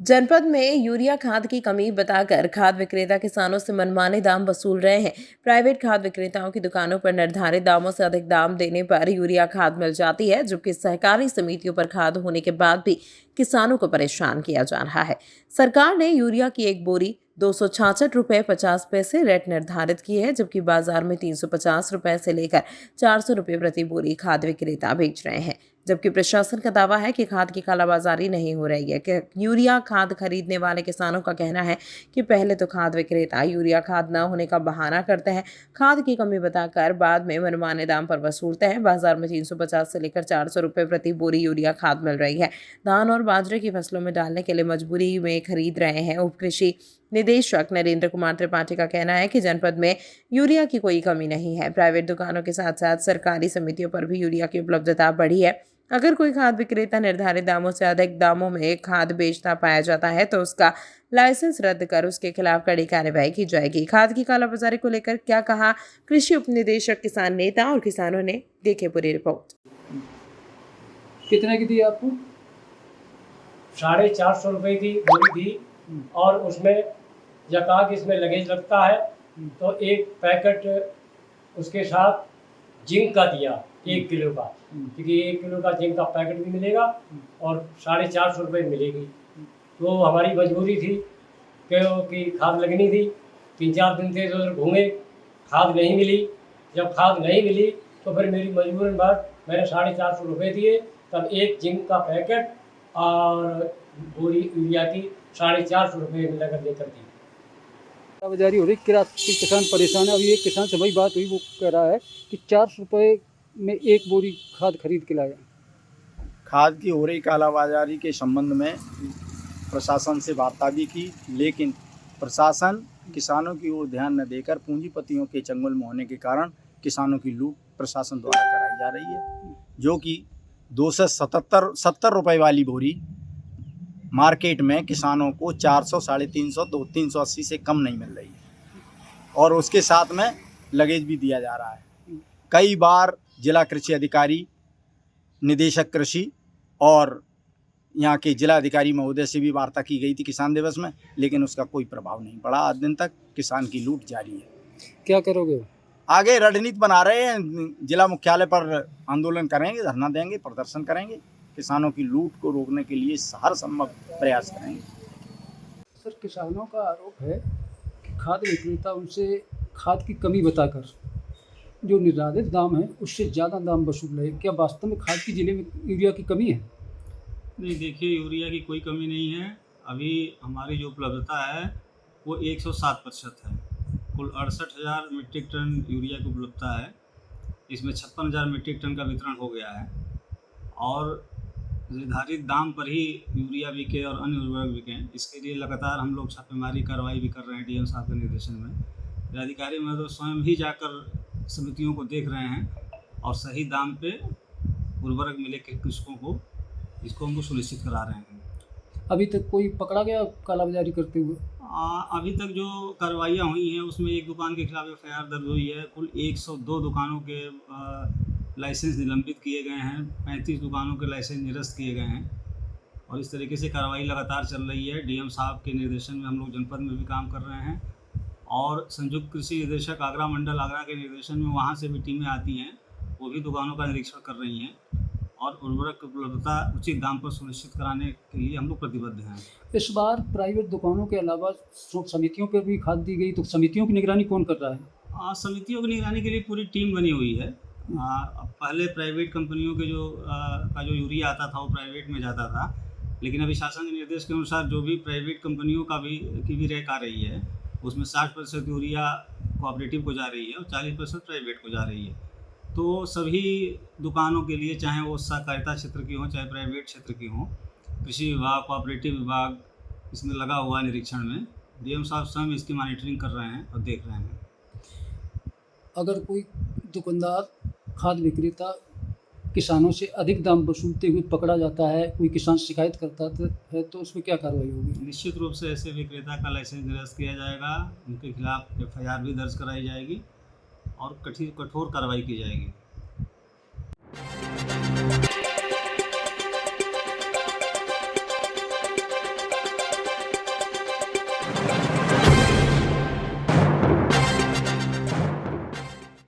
जनपद में यूरिया खाद की कमी बताकर खाद विक्रेता किसानों से मनमाने दाम वसूल रहे हैं। प्राइवेट खाद विक्रेताओं की दुकानों पर निर्धारित दामों से अधिक दाम देने पर यूरिया खाद मिल जाती है, जबकि सहकारी समितियों पर खाद होने के बाद भी किसानों को परेशान किया जा रहा है। सरकार ने यूरिया की एक बोरी 266.50 रेट निर्धारित की है, जबकि बाजार में 350 रुपए से लेकर 400 रुपए प्रति बोरी खाद विक्रेता बेच रहे हैं। जबकि प्रशासन का दावा है कि खाद की कालाबाजारी नहीं हो रही है। कि यूरिया खाद खरीदने वाले किसानों का कहना है कि पहले तो खाद विक्रेता यूरिया खाद न होने का बहाना करते हैं, खाद की कमी बताकर बाद में मनमाने दाम पर वसूलते हैं। बाजार में 350 से लेकर 400 रुपए प्रति बोरी यूरिया खाद मिल रही है। धान और बाजरे की फसलों में डालने के लिए मजबूरी में खरीद रहे हैं। उप कृषि निदेशक नरेंद्र कुमार त्रिपाठी का कहना है कि जनपद में यूरिया की कोई कमी नहीं है। प्राइवेट दुकानों के साथ साथ सरकारी समितियों पर भी यूरिया की उपलब्धता बढ़ी है। अगर कोई खाद विक्रेता निर्धारित दामों से अधिक दामों में खाद बेचता पाया जाता है तो उसका लाइसेंस रद्द कर उसके खिलाफ कड़ी कार्रवाई की जाएगी। खाद की कालाबाजारी को लेकर क्या कहा कृषि उप निदेशक, किसान नेता और किसानों ने, देखे पूरी रिपोर्ट। कितने की दी आपको? 450 रुपये की बोरी थी और उसमें जका कि इसमें लगेज लगता है तो एक पैकेट उसके साथ जिंक का दिया 1 किलो का, क्योंकि 1 किलो का जिंक का पैकेट भी मिलेगा और 450 रुपये मिलेगी। तो हमारी मजबूरी थी क्योंकि खाद लगनी थी। 3-4 दिन से इधर घूमे, खाद नहीं मिली। जब खाद नहीं मिली तो फिर मेरी मजबूरन बात मैंने 450 रुपये दिए, तब एक जिंक का पैकेट और बोरी यूरिया की 450 रुपये मिलाकर लेकर दी। कालाबाजारी हो रही, किसान परेशान है। अभी एक किसान से वही बात हुई, वो कह रहा है कि 400 रुपये में एक बोरी खाद खरीद के लाया। खाद की हो रही कालाबाजारी के संबंध में प्रशासन से वार्ता भी की, लेकिन प्रशासन किसानों की ओर ध्यान न देकर पूंजीपतियों के चंगुल में होने के कारण किसानों की लूट प्रशासन द्वारा कराई जा रही है, जो कि 270 रुपये वाली बोरी मार्केट में किसानों को 400, 350, 380 से कम नहीं मिल रही है और उसके साथ में लगेज भी दिया जा रहा है। कई बार जिला कृषि अधिकारी, निदेशक कृषि और यहाँ के जिला अधिकारी महोदय से भी वार्ता की गई थी किसान दिवस में, लेकिन उसका कोई प्रभाव नहीं पड़ा। आज दिन तक किसान की लूट जारी है। क्या करोगे? आगे रणनीति बना रहे हैं, जिला मुख्यालय पर आंदोलन करेंगे, धरना देंगे, प्रदर्शन करेंगे, किसानों की लूट को रोकने के लिए हर संभव प्रयास करेंगे। सर, किसानों का आरोप है कि खाद विक्रेता उनसे खाद की कमी बताकर जो निर्धारित दाम है उससे ज़्यादा दाम वसूल रहे। क्या वास्तव में खाद की जिले में यूरिया की कमी है? नहीं, देखिए, यूरिया की कोई कमी नहीं है। अभी हमारी जो उपलब्धता है वो 107% है। कुल 68,000 मीट्रिक टन यूरिया की उपलब्धता है। इसमें 56,000 मीट्रिक टन का वितरण हो गया है और निर्धारित दाम पर ही यूरिया बिके और अन्य उर्वरक बिकें, इसके लिए लगातार हम लोग छापेमारी कार्रवाई भी कर रहे हैं। डीएम साहब के निर्देशन में जिलाधिकारी महोदय स्वयं ही जाकर समितियों को देख रहे हैं और सही दाम पे उर्वरक मिले कृषकों को, इसको हमको सुनिश्चित करा रहे हैं। अभी तक कोई पकड़ा गया कालाबाजारी करते हुए? अभी तक जो कार्रवाइयाँ हुई हैं उसमें एक दुकान के खिलाफ FIR दर्ज हुई है। कुल 102 दुकानों के लाइसेंस निलंबित किए गए हैं, 35 दुकानों के लाइसेंस निरस्त किए गए हैं और इस तरीके से कार्रवाई लगातार चल रही है। डीएम साहब के निर्देशन में हम लोग जनपद में भी काम कर रहे हैं और संयुक्त कृषि निदेशक आगरा मंडल आगरा के निर्देशन में वहाँ से भी टीमें आती हैं, वो भी दुकानों का निरीक्षण कर रही हैं और उर्वरक की उपलब्धता उचित दाम पर सुनिश्चित कराने के लिए हम लोग प्रतिबद्ध हैं। इस बार प्राइवेट दुकानों के अलावा समितियों पर भी खाद दी गई, तो समितियों की निगरानी कौन कर रहा है? समितियों की निगरानी के लिए पूरी टीम बनी हुई है। पहले प्राइवेट कंपनियों के का जो यूरिया आता था वो प्राइवेट में जाता था, लेकिन अभी शासन के निर्देश के अनुसार जो भी प्राइवेट कंपनियों की भी रैक आ रही है उसमें 60% यूरिया कोऑपरेटिव को जा रही है और 40% प्राइवेट को जा रही है। तो सभी दुकानों के लिए, चाहे वो सहकारिता क्षेत्र की हो चाहे प्राइवेट क्षेत्र की हो, कृषि विभाग, कोऑपरेटिव विभाग इसमें लगा हुआ है निरीक्षण में। डीएम साहब स्वयं इसकी मॉनिटरिंग कर रहे हैं और देख रहे हैं। अगर कोई दुकानदार, खाद विक्रेता किसानों से अधिक दाम वसूलते हुए पकड़ा जाता है, कोई किसान शिकायत करता है, तो उसमें क्या कार्रवाई होगी? निश्चित रूप से ऐसे विक्रेता का लाइसेंस निरस्त किया जाएगा, उनके खिलाफ FIR भी दर्ज कराई जाएगी और कठोर कार्रवाई की जाएगी।